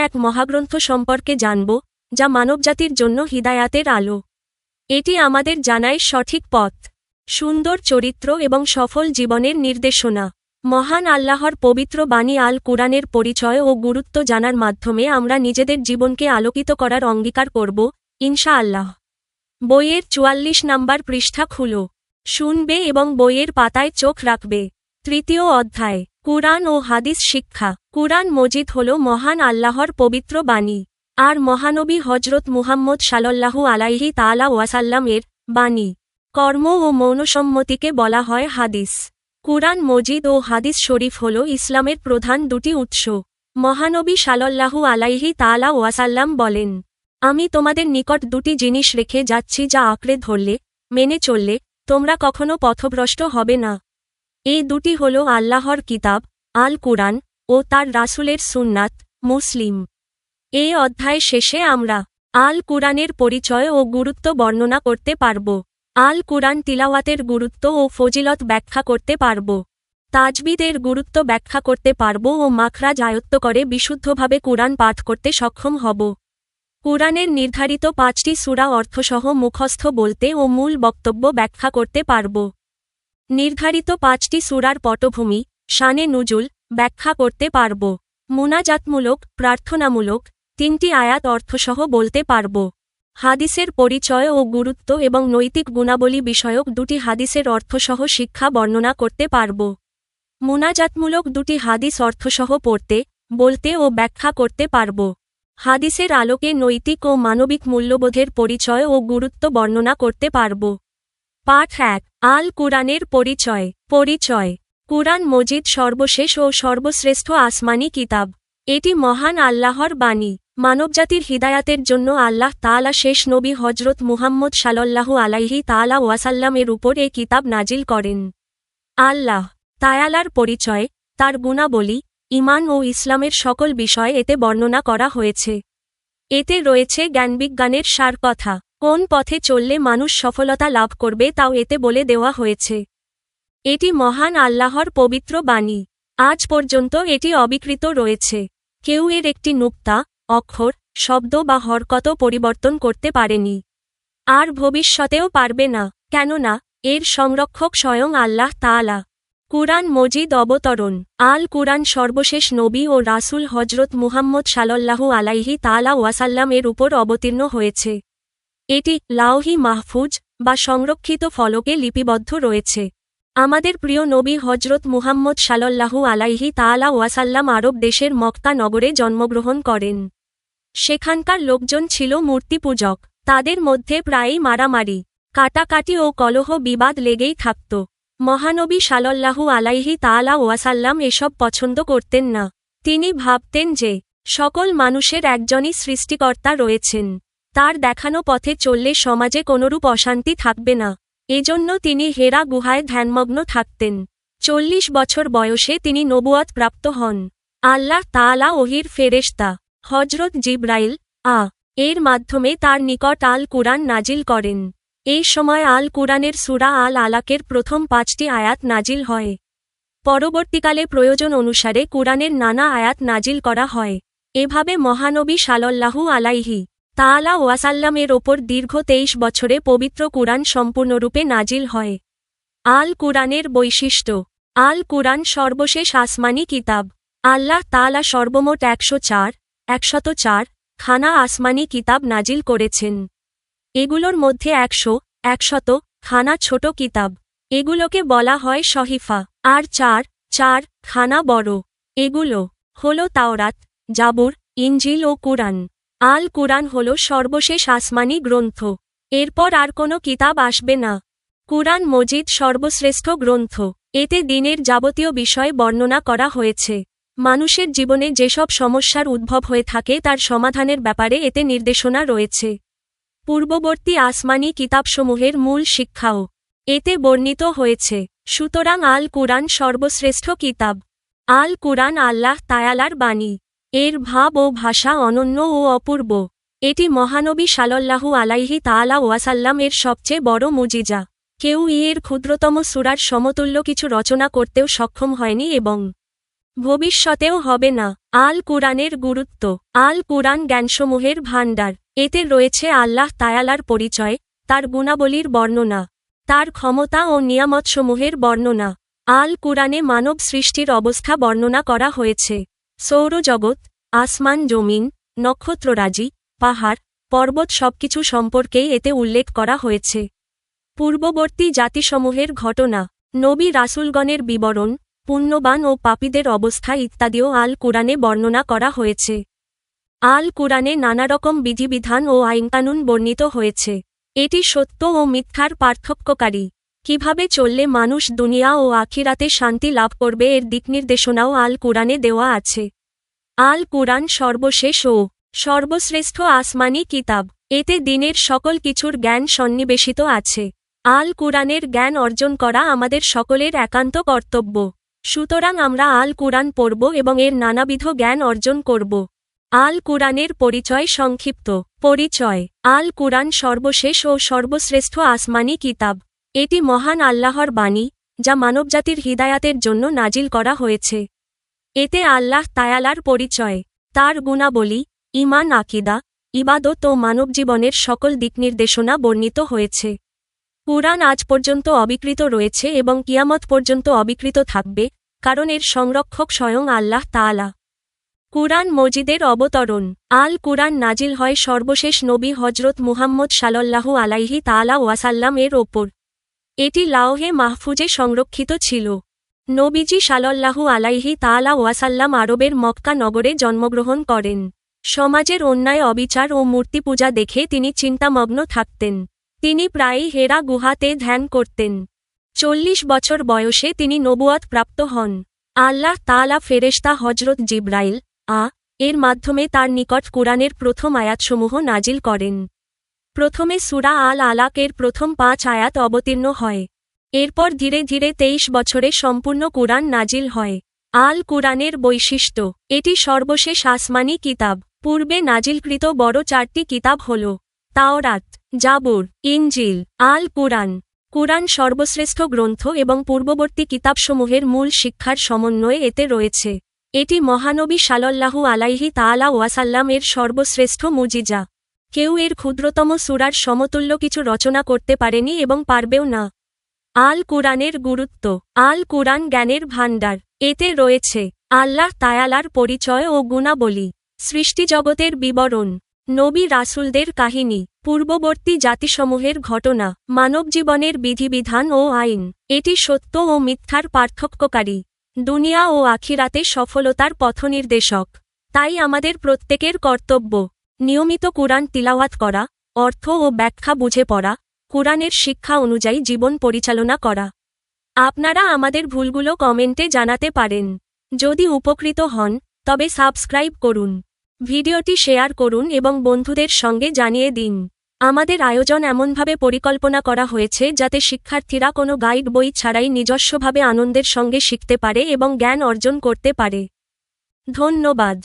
এক মহাগ্রন্থ সম্পর্কে জানব, যা মানবজাতির জন্য হিদায়াতের আলো। এটি আমাদের জানায় সঠিক পথ, সুন্দর চরিত্র এবং সফল জীবনের নির্দেশনা। মহান আল্লাহর পবিত্র বাণী আল কুরআনের পরিচয় ও গুরুত্ব জানার মাধ্যমে আমরা নিজেদের জীবনকে আলোকিত করার অঙ্গীকার করব, ইনশাআল্লাহ। বইয়ের ৪৪ নম্বর পৃষ্ঠা খুলো, শুনবে এবং বইয়ের পাতায় চোখ রাখবে। তৃতীয় অধ্যায়, কুরআন ও হাদিস শিক্ষা। কুরআন মজিদ হল মহান আল্লাহর পবিত্র বাণী, আর মহানবী হজরত মুহাম্মদ সাল্লাল্লাহু আলাইহি তাআলা ওয়াসাল্লাম এর বাণী। কর্ম ও মৌনসম্মতিকে বলা হয় হাদিস। কুরআন মজিদ ও হাদিস শরীফ হল ইসলামের প্রধান দুটি উৎস। মহানবী সাল্লাল্লাহু আলাইহি তাআলা ওয়াসাল্লাম বলেন, আমি তোমাদের নিকট দুটি জিনিস রেখে যাচ্ছি, যা আঁকড়ে ধরলে, মেনে চললে, তোমরা কখনো পথভ্রষ্ট হবে না। এই দুটি হল আল্লাহর কিতাব, আল কুরআন, ও তার রাসূলের সুন্নাত, মুসলিম। এই অধ্যায় শেষে আমরা আল কুরআনের পরিচয় ও গুরুত্ব বর্ণনা করতে পারব। আল কুরআন তিলাওয়াতের গুরুত্ব ও ফজিলত ব্যাখ্যা করতে পারব। তাজবিদের গুরুত্ব ব্যাখ্যা করতে পারব ও মাখরাজ আয়ত্ত করে বিশুদ্ধভাবে কুরআন পাঠ করতে সক্ষম হব। কুরআনের নির্ধারিত ৫টি সূরা অর্থসহ মুখস্থ বলতে ও মূল বক্তব্য ব্যাখ্যা করতে পারব। নির্ধারিত ৫টি সূরার পটভূমি, শানে নুজুল ব্যাখ্যা করতে পারব। মুনাজাতমূলক, প্রার্থনামূলক ৩টি আয়াত অর্থসহ বলতে পারব। হাদিসের পরিচয় ও গুরুত্ব এবং নৈতিক গুণাবলী বিষয়ক দুটি হাদিসের অর্থসহ শিক্ষা বর্ণনা করতে পারব। মুনাজাতমূলক দুটি হাদিস অর্থসহ পড়তে, বলতে ও ব্যাখ্যা করতে পারব। হাদিসের আলোকে নৈতিক ও মানবিক মূল্যবোধের পরিচয় ও গুরুত্ব বর্ণনা করতে পারব। পাঠ ১, আল কুরআনের পরিচয়। পরিচয়। কুরআন মজিদ সর্বশেষ ও সর্বশ্রেষ্ঠ আসমানি কিতাব। এটি মহান আল্লাহর বাণী। মানবজাতির হিদায়াতের জন্য আল্লাহ তাআলা শেষ নবী হজরত মুহাম্মদ সাল্লাল্লাহু আলাইহি তাআলা ওয়াসাল্লাম এর উপর এ কিতাব নাজিল করেন। আল্লাহ তাআলার পরিচয়, তার গুণাবলী, ঈমান ও ইসলামের সকল বিষয় এতে বর্ণনা করা হয়েছে। এতে রয়েছে জ্ঞানবিজ্ঞানের সারকথা। কোন পথে চললে মানুষ সফলতা লাভ করবে তাও এতে বলে দেওয়া হয়েছে। এটি মহান আল্লাহর পবিত্র বাণী। আজ পর্যন্ত এটি অবিকৃত রয়েছে। কেউ এর একটি নুক্তা, অক্ষর, শব্দ বা হরকত পরিবর্তন করতে পারেনি, আর ভবিষ্যতেও পারবে না, কেননা এর সংরক্ষক স্বয়ং আল্লাহ তাআলা। কুরআন মজিদ অবতরণ। আল কুরআন সর্বশেষ নবী ও রাসূল হজরত মুহাম্মদ সাল্লাল্লাহু আলাইহি তাআলা ওয়াসাল্লাম এর উপর অবতীর্ণ হয়েছে। এটি লাওহি মাহফুজ বা সংরক্ষিত ফলকে লিপিবদ্ধ রয়েছে। আমাদের প্রিয় নবী হজরত মুহাম্মদ সাল্লাল্লাহু আলাইহি তাআলা ওয়াসাল্লাম আরব দেশের মক্কা নগরে জন্মগ্রহণ করেন। সেখানকার লোকজন ছিল মূর্তিপূজক। তাদের মধ্যে প্রায়ই মারামারি, কাটাকাটি ও কলহ বিবাদ লেগেই থাকত। মহানবী সাল্লাল্লাহু আলাইহি তাআলা ওয়াসাল্লাম এসব পছন্দ করতেন না। তিনি ভাবতেন যে সকল মানুষের একজনই সৃষ্টিকর্তা রয়েছেন। তার দেখানো পথে চললে সমাজে কোনরূপ অশান্তি থাকবে না। এজন্য তিনি হেরা গুহায় ধ্যানমগ্ন থাকতেন। ৪০ বছর বয়সে তিনি নবুয়ত প্রাপ্ত হন। আল্লাহ তাআলা ওহীর ফেরেশতা হজরত জিবরাইল এর মাধ্যমে তার নিকট আল কুরআন নাজিল করেন। এই সময় আল কুরআনের সূরা আল আলাকের প্রথম ৫টি আয়াত নাজিল হয়। পরবর্তীকালে প্রয়োজন অনুসারে কুরআনের নানা আয়াত নাজিল করা হয়। এভাবে মহানবী সাল্লাল্লাহু আলাইহি তাআলা ওয়াসাল্লাম এর ওপর দীর্ঘ ২৩ বছরে পবিত্র কুরআন সম্পূর্ণরূপে নাজিল হয়। আল কুরআনের বৈশিষ্ট্য। আল কুরআন সর্বশেষ আসমানি কিতাব। আল্লাহ তাআলা সর্বমোট ১০৪ খানা আসমানি কিতাব নাজিল করেছেন। এগুলোর মধ্যে ১০০ খানা ছোট কিতাব। এগুলোকে বলা হয় সহিফা। আর ৪ খানা বড়। এগুলো হল তাওরাত, জাবুর, ইনজিল ও কুরআন। আল কুরআন হল সর্বশেষ আসমানি গ্রন্থ। এরপর আর কোনো কিতাব আসবে না। কুরআন মজিদ সর্বশ্রেষ্ঠ গ্রন্থ। এতে দ্বীনের যাবতীয় বিষয় বর্ণনা করা হয়েছে। মানুষের জীবনে যেসব সমস্যার উদ্ভব হয়ে থাকে তার সমাধানের ব্যাপারে এতে নির্দেশনা রয়েছে। পূর্ববর্তী আসমানি কিতাবসমূহের মূল শিক্ষাও এতে বর্ণিত হয়েছে। সুতরাং আল কুরআন সর্বশ্রেষ্ঠ কিতাব। আল কুরআন আল্লাহ তাআলার বাণী। এর ভাব ও ভাষা অনন্য ও অপূর্ব। এটি মহানবী সাল্লাল্লাহু আলাইহি তাআলা ওয়াসাল্লাম এর সবচেয়ে বড় মুজিজা। কেউ এর ক্ষুদ্রতম সূরার সমতুল্য কিছু রচনা করতেও সক্ষম হয়নি এবং ভবিষ্যতেও হবে না। আল কুরআনের গুরুত্ব। আল কুরআন জ্ঞানসমূহের ভাণ্ডার। এতে রয়েছে আল্লাহ তায়ালার পরিচয়, তার গুণাবলীর বর্ণনা, তার ক্ষমতা ও নিয়ামতসমূহের বর্ণনা। আল কুরআনে মানব সৃষ্টির অবস্থা বর্ণনা করা হয়েছে। সৌরজগৎ, আসমান জমিন, নক্ষত্ররাজি, পাহাড়, পর্বত সবকিছু সম্পর্কেই এতে উল্লেখ করা হয়েছে। পূর্ববর্তী জাতিসমূহের ঘটনা, নবী রাসূলগণের বিবরণ, পুণ্যবান ও পাপীদের অবস্থা ইত্যাদিও আল কুরআনে বর্ণনা করা হয়েছে। আল কুরআনে নানারকম বিধিবিধান ও আইনকানুন বর্ণিত হয়েছে। এটি সত্য ও মিথ্যার পার্থক্যকারী। কিভাবে চললে মানুষ দুনিয়া ও আখিরাতে শান্তি লাভ করবে এর দিকনির্দেশনাও আল কুরআনে দেওয়া আছে। আল কুরআন সর্বশেষ ও সর্বশ্রেষ্ঠ আসমানি কিতাব। এতে দিনের সকল কিছুর জ্ঞান সন্নিবেশিত আছে। আল কুরআনের জ্ঞান অর্জন করা আমাদের সকলের একান্ত কর্তব্য। সুতরাং আমরা আল কুরআন পড়ব এবং এর নানাবিধ জ্ঞান অর্জন করব। আল কুরআনের পরিচয় সংক্ষিপ্ত পরিচয়। আল কুরআন সর্বশেষ ও সর্বশ্রেষ্ঠ আসমানি কিতাব। এটি মহান আল্লাহর বাণী, যা মানবজাতির হিদায়াতের জন্য নাজিল করা হয়েছে। এতে আল্লাহ তায়ালার পরিচয়, তার গুণাবলী, ঈমান আকিদা, ইবাদত ও মানবজীবনের সকল দিকনির্দেশনা বর্ণিত হয়েছে। কুরআন আজ পর্যন্ত অবিকৃত রয়েছে এবং কিয়ামত পর্যন্ত অবিকৃত থাকবে, কারণ এর সংরক্ষক স্বয়ং আল্লাহ তাআলা। কুরআন মজিদের অবতরণ। আল কুরআন নাজিল হয় সর্বশেষ নবী হজরত মুহাম্মদ সাল্লাল্লাহু আলাইহি তাআলা ওয়াসাল্লাম এর ওপর। এটি লাওহে মাহফুজে সংরক্ষিত ছিল। নবীজি সাল্লাল্লাহু আলাইহি তাআলা ওয়াসাল্লাম আরবের মক্কা নগরে জন্মগ্রহণ করেন। সমাজের অন্যায় অবিচার ও মূর্তি পূজা দেখে তিনি চিন্তামগ্ন থাকতেন। তিনি প্রায়ই হেরা গুহাতে ধ্যান করতেন। 40 বছর বয়সে তিনি নবুয়ত প্রাপ্ত হন। আল্লাহ তাআলা ফেরেশতা হজরত জিবরাইল এর মাধ্যমে তার নিকট কুরআনের প্রথম আয়াতসমূহ নাজিল করেন। প্রথমে সূরা আল আলাক এর প্রথম 5 আয়াত অবতীর্ণ হয়। এরপর ধীরে ধীরে 23 বছরে সম্পূর্ণ কুরআন নাজিল হয়। আল কুরআনের বৈশিষ্ট্য। এটি সর্বশেষ আসমানি কিতাব। পূর্বে নাজিলকৃত বড় 4টি কিতাব হল তাওরাত, জাবুর, ইনজিল, আল কুরআন। কুরআন সর্বশ্রেষ্ঠ গ্রন্থ এবং পূর্ববর্তী কিতাবসমূহের মূল শিক্ষার সমন্বয়ে এতে রয়েছে। এটি মহানবী সাল্লাল্লাহু আলাইহি তাআলা ওয়াসাল্লাম এর সর্বশ্রেষ্ঠ মুজিজা। কেউ এর ক্ষুদ্রতম সূরার সমতুল্য কিছু রচনা করতে পারেনি এবং পারবেও না। আল কুরআনের গুরুত্ব। আল কুরআন জ্ঞানের ভাণ্ডার। এতে রয়েছে আল্লাহ তায়ালার পরিচয় ও গুণাবলী, সৃষ্টিজগতের বিবরণ, নবী রাসূলদের কাহিনী, পূর্ববর্তী জাতিসমূহের ঘটনা, মানবজীবনের বিধিবিধান ও আইন। এটি সত্য ও মিথ্যার পার্থক্যকারী, দুনিয়া ও আখিরাতে সফলতার পথনির্দেশক। তাই আমাদের প্রত্যেকের কর্তব্য নিয়মিত কুরআন তিলাওয়াত করা, অর্থ ও ব্যাখ্যা বুঝে পড়া, কুরআনের শিক্ষা অনুযায়ী জীবন পরিচালনা করা। আপনারা আমাদের ভুলগুলো কমেন্টে জানাতে পারেন। যদি উপকৃত হন, তবে সাবস্ক্রাইব করুন, ভিডিওটি শেয়ার করুন এবং বন্ধুদের সঙ্গে জানিয়ে দিন। আমাদের আয়োজন এমনভাবে পরিকল্পনা করা হয়েছে যাতে শিক্ষার্থীরা কোনো গাইড বই ছাড়াই নিজস্বভাবে আনন্দের সঙ্গে শিখতে পারে এবং জ্ঞান অর্জন করতে পারে। ধন্যবাদ।